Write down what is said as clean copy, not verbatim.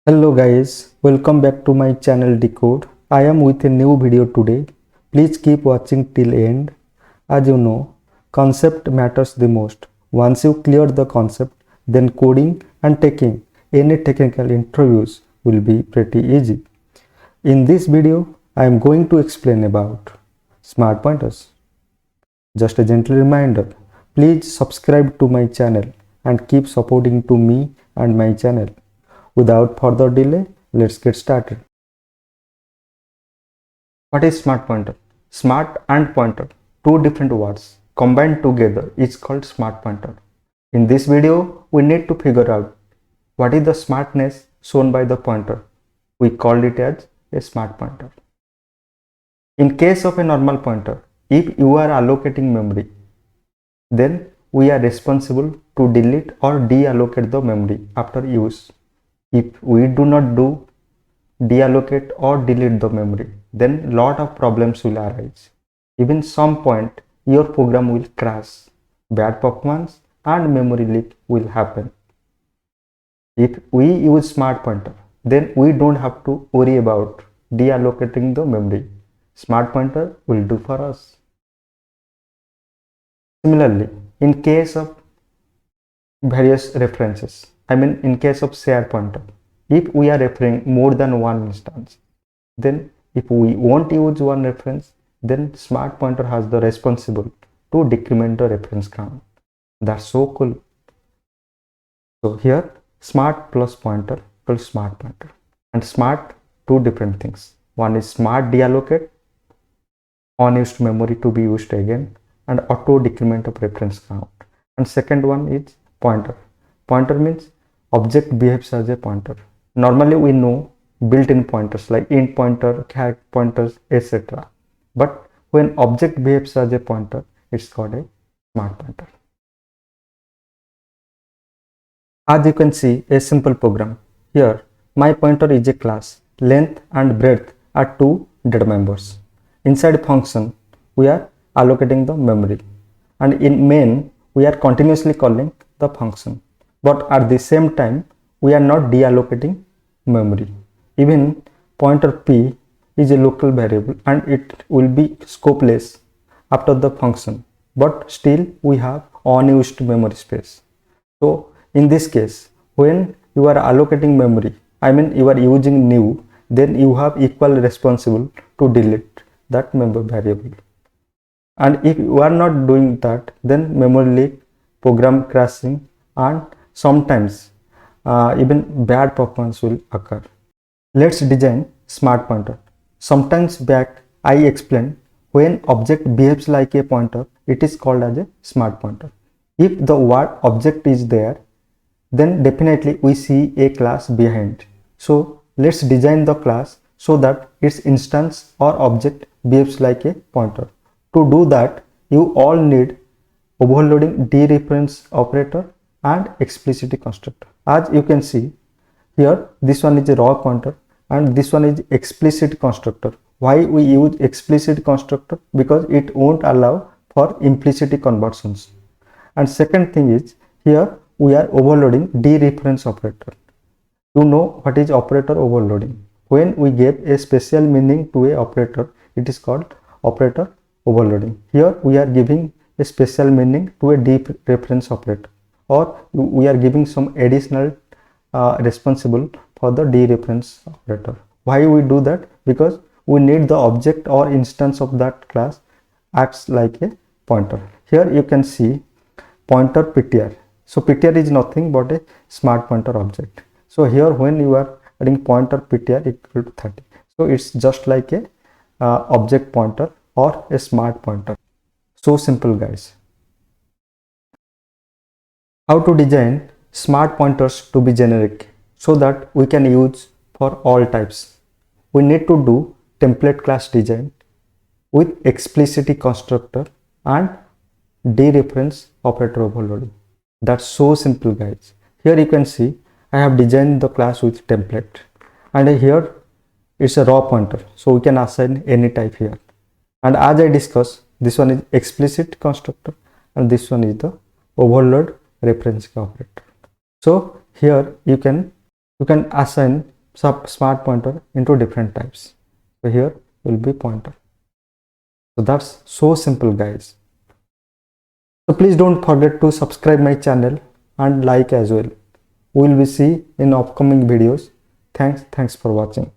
Hello guys, welcome back to my channel Decode. I am with a new video today. Please keep watching till end. As you know, concept matters the most. Once you clear the concept, then coding and taking any technical interviews will be pretty easy. In this video, I am going to explain about smart pointers. Just a gentle reminder, please subscribe to my channel and keep supporting to me and my channel. Without further delay, let's get started. What is smart pointer? Smart and pointer, two different words combined together is called smart pointer. In this video, we need to figure out what is the smartness shown by the pointer. We called it as a smart pointer. In case of a normal pointer, if you are allocating memory, then we are responsible to delete or deallocate the memory after use. If we do not do deallocate or delete the memory, then lot of problems will arise. Even some point your program will crash, bad performance and memory leak will happen. If we use smart pointer, then we don't have to worry about deallocating the memory. Smart pointer will do for us. Similarly, in case of various references, in case of share pointer, if we are referring more than one instance, then if we won't use one reference, then smart pointer has the responsible to decrement the reference count. That's so cool. So here smart plus pointer equals smart pointer, and smart, two different things. One is smart deallocate, unused memory to be used again, and auto decrement of reference count. And second one is pointer. Pointer means object behaves as a pointer. Normally we know built-in pointers like int pointer, char pointers, etc. But when object behaves as a pointer, it's called a smart pointer. As you can see, a simple program. Here, my pointer is a class. Length and breadth are two data members. Inside function, we are allocating the memory. And in main, we are continuously calling the function. But at the same time, we are not deallocating memory. Even pointer p is a local variable and it will be scopeless after the function. But still, we have unused memory space. So, in this case, when you are allocating memory, you are using new, then you have equal responsible to delete that memory variable. And if you are not doing that, then memory leak, program crashing, and sometimes even bad performance will occur. Let's design smart pointer. Sometimes back I explained when object behaves like a pointer, it is called as a smart pointer. If the word object is there, then definitely we see a class behind. So let's design the class so that its instance or object behaves like a pointer. To do that, you all need overloading dereference operator and explicit constructor. As you can see here, this one is a raw pointer and this one is explicit constructor. Why we use explicit constructor? Because it won't allow for implicit conversions. And second thing is, here we are overloading dereference operator. You know what is operator overloading. When we give a special meaning to a operator, it is called operator overloading. Here we are giving a special meaning to a dereference operator, or we are giving some additional responsible for the dereference operator. Why we do that? Because we need the object or instance of that class acts like a pointer. Here you can see pointer ptr. So ptr is nothing but a smart pointer object. So here when you are adding pointer ptr equal to 30, so it's just like a object pointer or a smart pointer. So simple, guys. How to design smart pointers to be generic so that we can use for all types? We need to do template class design with explicit constructor and dereference operator overloading. That's so simple, guys. Here you can see I have designed the class with template, and here it's a raw pointer, so we can assign any type here. And as I discussed, this one is explicit constructor and this one is the overload reference operator. So here you can assign smart pointer into different types. So here will be pointer. So that's so simple, guys. So please don't forget to subscribe my channel and like as well. We will be see in upcoming videos. Thanks for watching.